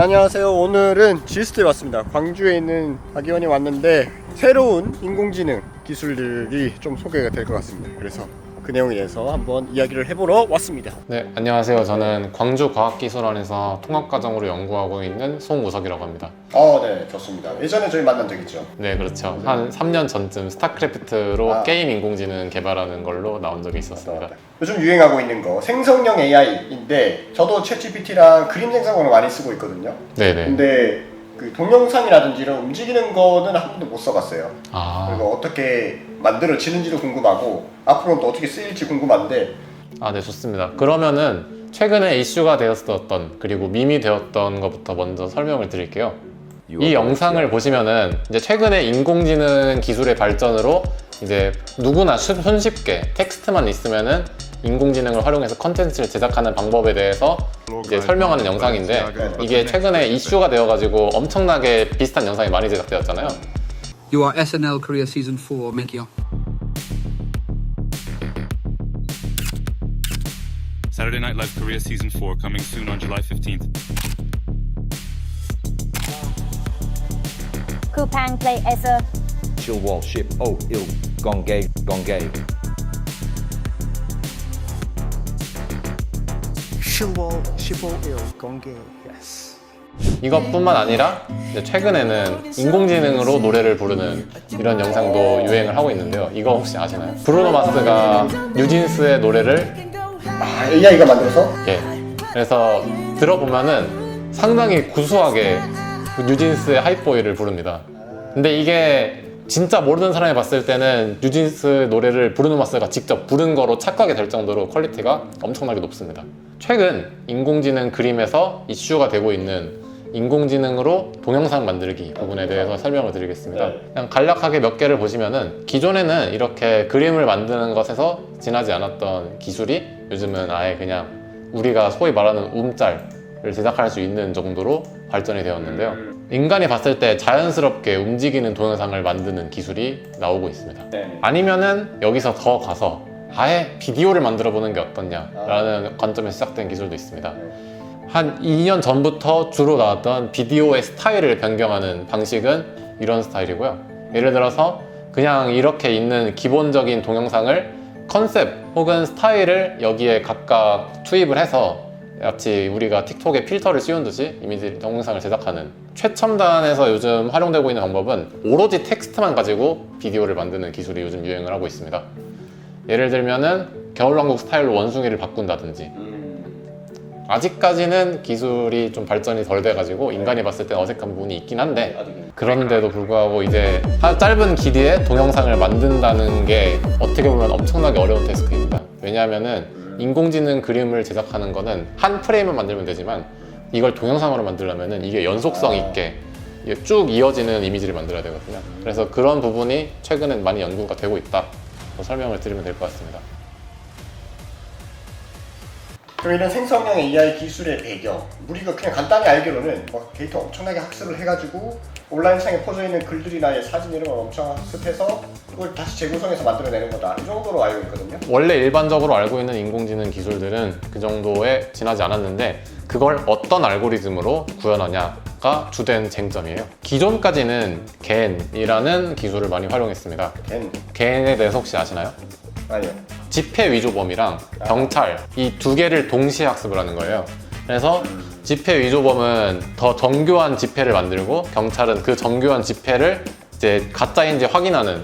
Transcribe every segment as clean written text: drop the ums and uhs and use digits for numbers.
안녕하세요. 오늘은 지스트에 왔습니다. 광주에 있는 박의원이 왔는데 새로운 인공지능 기술들이 좀 소개가 될 것 같습니다. 그래서 그 내용에 대해서 한번 이야기를 해보러 왔습니다. 네, 안녕하세요. 저는 광주과학기술원에서 통합과정으로 연구하고 있는 송우석이라고 합니다. 네, 좋습니다. 예전에 저희 만난 적 있죠? 네, 그렇죠. 한 3년 전쯤 스타크래프트로 아. 게임 인공지능 개발하는 걸로 나온 적이 있었습니다. 요즘 유행하고 있는 거 생성형 AI인데 저도 챗GPT랑 그림 생성으로 많이 쓰고 있거든요. 네네. 근데 그 동영상이라든지 이런 움직이는 거는 한 번도 못 써봤어요. 그리고 어떻게 만들어지는지도 궁금하고 앞으로는 또 어떻게 쓰일지 궁금한데. 네, 좋습니다. 그러면은 최근에 이슈가 되었었던 그리고 밈이 되었던 것부터 먼저 설명을 드릴게요. 이 영상을 보시면은 이제 최근에 인공지능 기술의 발전으로 이제 누구나 손쉽게 텍스트만 있으면은 인공지능을 활용해서 컨텐츠를 제작하는 방법에 대해서 이제 설명하는 영상인데, 이게 최근에 이슈가 되어가지고 엄청나게 비슷한 영상이 많이 제작되었잖아요. You are SNL Korea Season 4, Mikio. Saturday Night Live Korea Season 4 coming soon on July 15th. Kupang play as a Chillwall ship oh ill gone gay gone gay. Chillwall ship ill gone gay. Yes. 이것뿐만 아니라 이제 최근에는 인공지능으로 노래를 부르는 이런 영상도 유행을 하고 있는데요. 이거 혹시 아시나요? 브루노 마스가 뉴진스의 노래를 AI가 만들어서? 예. 그래서 들어보면은 상당히 구수하게 뉴진스의 하이보이를 부릅니다. 근데 이게 진짜 모르는 사람이 봤을 때는 뉴진스 노래를 브루노 마스가 직접 부른 거로 착각이 될 정도로 퀄리티가 엄청나게 높습니다. 최근 인공지능 그림에서 이슈가 되고 있는 인공지능으로 동영상 만들기 부분에 대해서 설명을 드리겠습니다. 그냥 간략하게 몇 개를 보시면은, 기존에는 이렇게 그림을 만드는 것에서 지나지 않았던 기술이 요즘은 아예 그냥 우리가 소위 말하는 움짤을 제작할 수 있는 정도로 발전이 되었는데요. 인간이 봤을 때 자연스럽게 움직이는 동영상을 만드는 기술이 나오고 있습니다. 아니면은 여기서 더 가서 아예 비디오를 만들어 보는 게 어떻냐라는 관점에서 시작된 기술도 있습니다. 한 2년 전부터 주로 나왔던 비디오의 스타일을 변경하는 방식은 이런 스타일이고요. 예를 들어서 그냥 이렇게 있는 기본적인 동영상을 컨셉 혹은 스타일을 여기에 각각 투입을 해서 마치 우리가 틱톡에 필터를 씌운 듯이 이미지 동영상을 제작하는, 최첨단에서 요즘 활용되고 있는 방법은 오로지 텍스트만 가지고 비디오를 만드는 기술이 요즘 유행을 하고 있습니다. 예를 들면은 겨울왕국 스타일로 원숭이를 바꾼다든지, 아직까지는 기술이 좀 발전이 덜 돼가지고 인간이 봤을 때 어색한 부분이 있긴 한데, 그런데도 불구하고 이제 짧은 길이의 동영상을 만든다는 게 어떻게 보면 엄청나게 어려운 태스크입니다. 왜냐하면은 인공지능 그림을 제작하는 거는 한 프레임을 만들면 되지만, 이걸 동영상으로 만들려면은 이게 연속성 있게 쭉 이어지는 이미지를 만들어야 되거든요. 그래서 그런 부분이 최근엔 많이 연구가 되고 있다, 설명을 드리면 될 것 같습니다. 그럼 이런 생성형 AI 기술의 배경, 우리가 그냥 간단히 알기로는 막 데이터 엄청나게 학습을 해가지고 온라인상에 퍼져있는 글들이나 사진 이런 걸 엄청 학습해서 그걸 다시 재구성해서 만들어내는 거다, 이 정도로 알고 있거든요. 원래 일반적으로 알고 있는 인공지능 기술들은 그 정도에 지나지 않았는데, 그걸 어떤 알고리즘으로 구현하냐가 주된 쟁점이에요. 기존까지는 갠이라는 기술을 많이 활용했습니다. 갠에 대해서 혹시 아시나요? 아니요. 집회 위조범이랑 경찰, 이 두 개를 동시에 학습을 하는 거예요. 그래서 집회 위조범은 더 정교한 집회를 만들고, 경찰은 그 정교한 집회를 이제 가짜인지 확인하는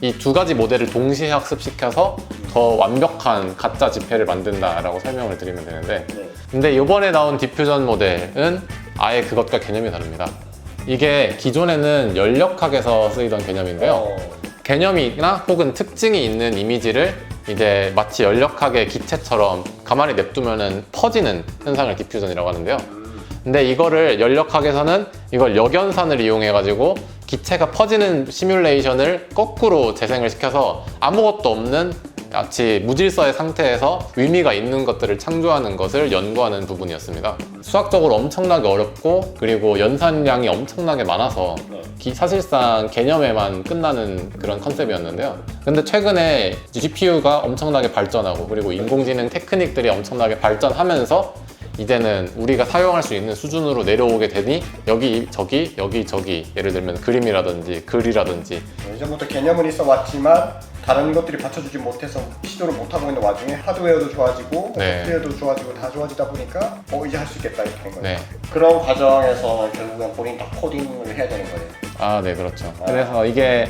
이 두 가지 모델을 동시에 학습시켜서 더 완벽한 가짜 집회를 만든다라고 설명을 드리면 되는데, 근데 이번에 나온 디퓨전 모델은 아예 그것과 개념이 다릅니다. 이게 기존에는 연력학에서 쓰이던 개념인데요. 개념이나 혹은 특징이 있는 이미지를 이제 마치 연력학의 기체처럼 가만히 냅두면은 퍼지는 현상을 디퓨전이라고 하는데요. 근데 이거를 연력학에서는 이걸 역연산을 이용해 가지고 기체가 퍼지는 시뮬레이션을 거꾸로 재생을 시켜서 아무것도 없는 마치 무질서의 상태에서 의미가 있는 것들을 창조하는 것을 연구하는 부분이었습니다. 수학적으로 엄청나게 어렵고, 그리고 연산량이 엄청나게 많아서 사실상 개념에만 끝나는 그런 컨셉이었는데요. 근데 최근에 GPU가 엄청나게 발전하고, 그리고 인공지능 테크닉들이 엄청나게 발전하면서 이제는 우리가 사용할 수 있는 수준으로 내려오게 되니 여기 저기 예를 들면 그림이라든지 글이라든지 예전부터 개념은 있어 왔지만 다른 것들이 받쳐주지 못해서 시도를 못하고 있는 와중에 하드웨어도 좋아지고 네. 소프트웨어도 좋아지고 다 좋아지다 보니까 이제 할 수 있겠다 이렇게 된 거예요. 네. 그런 과정에서 결국엔 본인이 다 코딩을 해야 되는 거예요. 아, 네, 그렇죠. 그래서 이게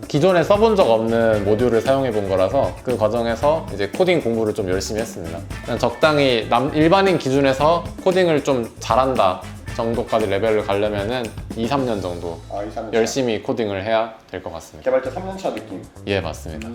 기존에 써본 적 없는 모듈을 사용해 본 거라서 그 과정에서 이제 코딩 공부를 좀 열심히 했습니다. 그냥 적당히 일반인 기준에서 코딩을 좀 잘한다 정도까지 레벨을 가려면은 2, 3년 정도 2, 3년 열심히 코딩을 해야 될 것 같습니다. 개발자 3년차 느낌. 예, 맞습니다.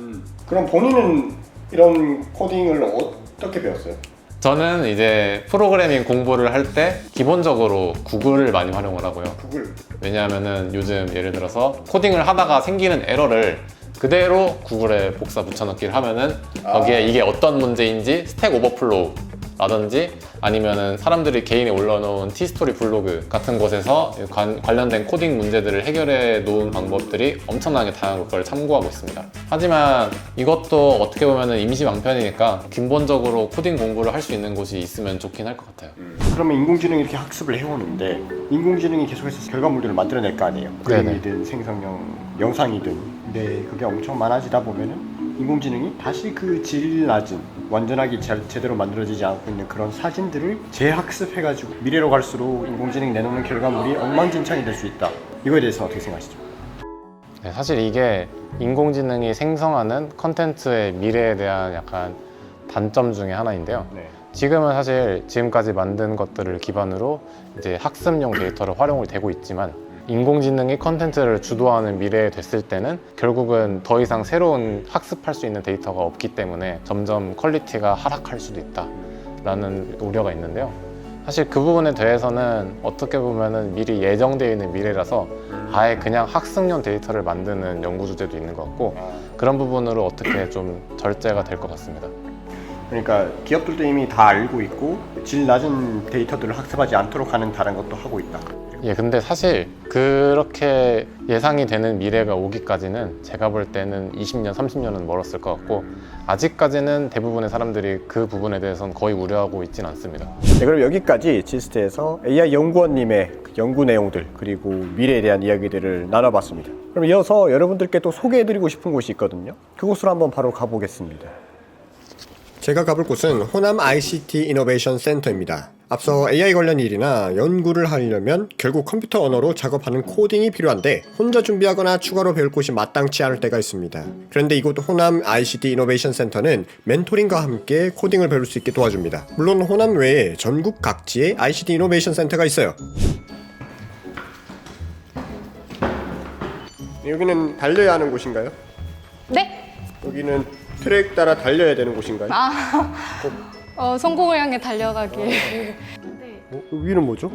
그럼 본인은 이런 코딩을 어떻게 배웠어요? 저는 이제 프로그래밍 공부를 할 때 기본적으로 구글을 많이 활용을 하고요. 구글. 왜냐하면은 요즘 예를 들어서 코딩을 하다가 생기는 에러를 그대로 구글에 복사 붙여넣기를 하면은 거기에 이게 어떤 문제인지 스택 오버플로우 라든지 아니면은 사람들이 개인이 올려놓은 티스토리 블로그 같은 곳에서 관련된 코딩 문제들을 해결해 놓은 방법들이 엄청나게 다양한 걸 참고하고 있습니다. 하지만 이것도 어떻게 보면은 임시방편이니까 근본적으로 코딩 공부를 할 수 있는 곳이 있으면 좋긴 할 것 같아요. 그러면 인공지능이 이렇게 학습을 해오는데 인공지능이 계속해서 결과물들을 만들어낼 거 아니에요? 네네. 그림이든 생성형 영상이든. 근데 그게 엄청 많아지다 보면은 인공지능이 다시 그 질 낮은 완전하게 제대로 만들어지지 않고 있는 그런 사진들을 재학습해가지고 미래로 갈수록 인공지능이 내놓는 결과물이 엉망진창이 될 수 있다. 이거에 대해서 어떻게 생각하시죠? 네, 사실 이게 인공지능이 생성하는 컨텐츠의 미래에 대한 약간 단점 중에 하나인데요. 네. 지금은 사실 지금까지 만든 것들을 기반으로 이제 학습용 데이터를 활용이 되고 있지만 인공지능이 컨텐츠를 주도하는 미래에 됐을 때는 결국은 더 이상 새로운 학습할 수 있는 데이터가 없기 때문에 점점 퀄리티가 하락할 수도 있다라는 우려가 있는데요. 사실 그 부분에 대해서는 어떻게 보면은 미리 예정되어 있는 미래라서 아예 그냥 학습용 데이터를 만드는 연구 주제도 있는 것 같고 그런 부분으로 어떻게 좀 절제가 될 것 같습니다. 그러니까 기업들도 이미 다 알고 있고 질 낮은 데이터들을 학습하지 않도록 하는 다른 것도 하고 있다. 예, 근데 사실 그렇게 예상이 되는 미래가 오기까지는 제가 볼 때는 20년, 30년은 멀었을 것 같고 아직까지는 대부분의 사람들이 그 부분에 대해서는 거의 우려하고 있지는 않습니다. 네, 그럼 여기까지 지스트에서 AI 연구원님의 연구 내용들 그리고 미래에 대한 이야기들을 나눠봤습니다. 그럼 이어서 여러분들께 또 소개해드리고 싶은 곳이 있거든요. 그곳으로 한번 바로 가보겠습니다. 제가 가볼 곳은 호남 ICT 이노베이션 센터입니다. 앞서 AI 관련 일이나 연구를 하려면 결국 컴퓨터 언어로 작업하는 코딩이 필요한데 혼자 준비하거나 추가로 배울 곳이 마땅치 않을 때가 있습니다. 그런데 이곳 호남 ICT 이노베이션 센터는 멘토링과 함께 코딩을 배울 수 있게 도와줍니다. 물론 호남 외에 전국 각지에 ICT 이노베이션 센터가 있어요. 여기는 달려야 하는 곳인가요? 네? 여기는 트랙 따라 달려야 되는 곳인가요? 성공을 향해 달려가길. 위는 뭐죠?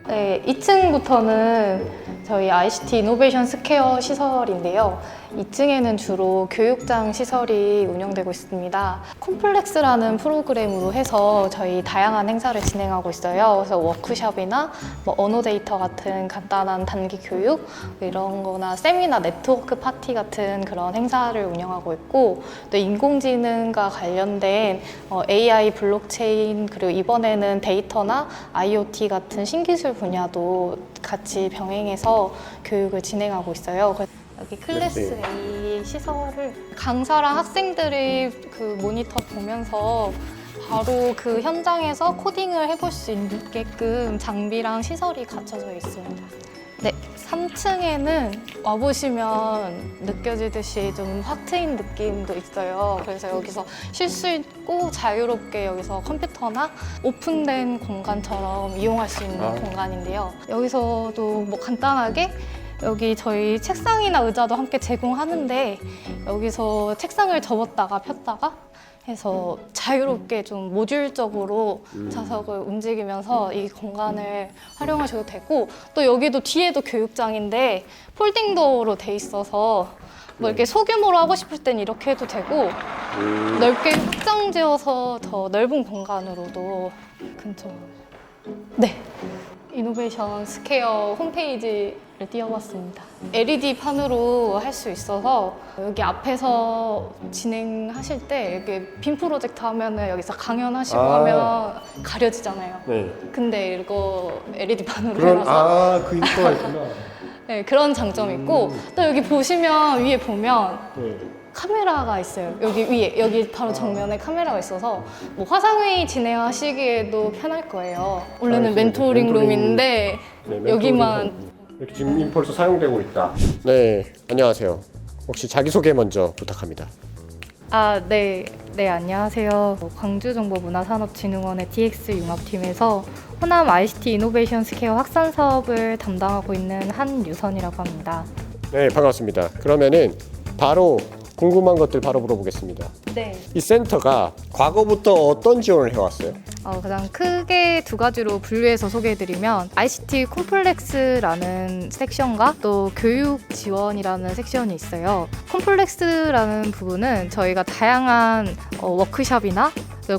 네, 2층부터는 저희 ICT 이노베이션 스퀘어 시설인데요. 2층에는 주로 교육장 시설이 운영되고 있습니다. 콤플렉스라는 프로그램으로 해서 저희 다양한 행사를 진행하고 있어요. 그래서 워크숍이나 언어 데이터 같은 간단한 단기 교육 이런 거나 세미나 네트워크 파티 같은 그런 행사를 운영하고 있고 또 인공지능과 관련된 AI, 블록체인 그리고 이번에는 데이터나 IoT 같은 신기술 분야도 같이 병행해서 교육을 진행하고 있어요. 여기 클래스 A 시설을 강사랑 학생들이 그 모니터 보면서 바로 그 현장에서 코딩을 해볼 수 있게끔 장비랑 시설이 갖춰져 있습니다. 네, 3층에는 와보시면 느껴지듯이 좀 확 트인 느낌도 있어요. 그래서 여기서 쉴 수 있고 자유롭게 여기서 컴퓨터나 오픈된 공간처럼 이용할 수 있는 공간인데요. 여기서도 뭐 간단하게 여기 저희 책상이나 의자도 함께 제공하는데 여기서 책상을 접었다가 폈다가 해서 자유롭게 좀 모듈적으로 좌석을 움직이면서 이 공간을 활용하셔도 되고 또 여기도 뒤에도 교육장인데 폴딩 도어로 돼 있어서 뭐 이렇게 소규모로 하고 싶을 땐 이렇게 해도 되고 넓게 확장 지어서 더 넓은 공간으로도 근처 네. 이노베이션 스퀘어 홈페이지를 띄워봤습니다. LED 판으로 할 수 있어서 여기 앞에서 진행하실 때 여기 빔 프로젝트 하면은 여기서 강연하시고 하면 가려지잖아요. 네. 근데 이거 LED 판으로 해놔서 그 인프가 있구나. 네, 그런 장점이 있고 또 여기 보시면 위에 보면 네. 카메라가 있어요. 여기 위에, 여기 바로 정면에 카메라가 있어서 뭐 화상회의 진행하시기에도 편할 거예요. 원래는 알겠습니다. 멘토링 멘토링. 룸인데 네, 여기만 이렇게 지금 인펄스 사용되고 있다. 네, 안녕하세요. 혹시 자기소개 먼저 부탁합니다. 네, 안녕하세요. 광주정보문화산업진흥원의 DX 융합팀에서 호남 ICT 이노베이션 스퀘어 확산 사업을 담당하고 있는 한유선이라고 합니다. 네, 반갑습니다. 그러면은 바로 궁금한 것들 바로 물어보겠습니다. 네. 이 센터가 과거부터 어떤 지원을 해왔어요? 가장 크게 두 가지로 분류해서 소개해드리면 ICT 콤플렉스라는 섹션과 또 교육 지원이라는 섹션이 있어요. 콤플렉스라는 부분은 저희가 다양한 워크숍이나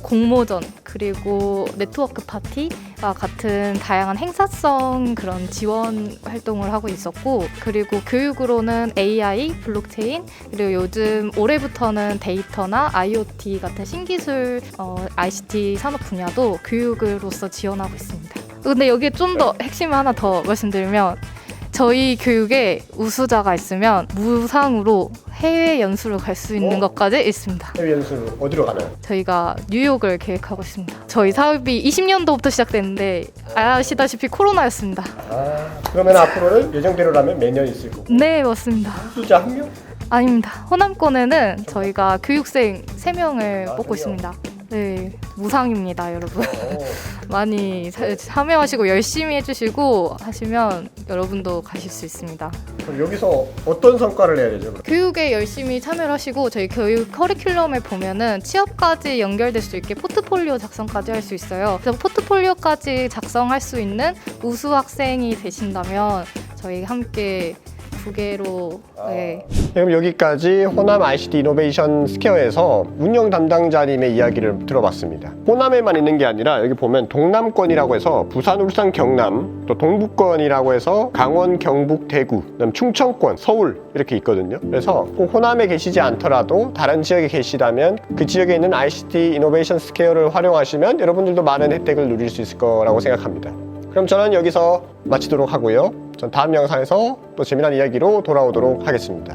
공모전 그리고 네트워크 파티와 같은 다양한 행사성 그런 지원 활동을 하고 있었고, 그리고 교육으로는 AI, 블록체인, 그리고 요즘 올해부터는 데이터나 IoT 같은 신기술 ICT 산업 분야도 교육으로서 지원하고 있습니다. 근데 여기에 좀 더 핵심 하나 더 말씀드리면, 저희 교육에 우수자가 있으면 무상으로 해외 연수를 갈 수 있는 것까지 있습니다. 해외 연수 어디로 가나요? 저희가 뉴욕을 계획하고 있습니다. 저희 사업이 20년도부터 시작됐는데 아시다시피 코로나였습니다. 그러면 앞으로는 예정대로라면 매년 있을 거고. 네, 맞습니다. 수자 한 명? 아닙니다. 호남권에는 저희가 교육생 3명을 뽑고 3명. 있습니다. 네, 무상입니다, 여러분. 많이 참여하시고 열심히 해주시고 하시면 여러분도 가실 수 있습니다. 그럼 여기서 어떤 성과를 내야 되죠? 교육에 열심히 참여를 하시고 저희 교육 커리큘럼에 보면은 취업까지 연결될 수 있게 포트폴리오 작성까지 할 수 있어요. 그래서 포트폴리오까지 작성할 수 있는 우수 학생이 되신다면 저희 함께 두 개로 네. 그럼 여기까지 호남 ICT 이노베이션 스퀘어에서 운영 담당자님의 이야기를 들어봤습니다. 호남에만 있는 게 아니라 여기 보면 동남권이라고 해서 부산, 울산, 경남, 또 동북권이라고 해서 강원, 경북, 대구, 그다음 충청권, 서울 이렇게 있거든요. 그래서 꼭 호남에 계시지 않더라도 다른 지역에 계시다면 그 지역에 있는 ICT 이노베이션 스퀘어를 활용하시면 여러분들도 많은 혜택을 누릴 수 있을 거라고 생각합니다. 그럼 저는 여기서 마치도록 하고요. 전 다음 영상에서 또 재미난 이야기로 돌아오도록 하겠습니다.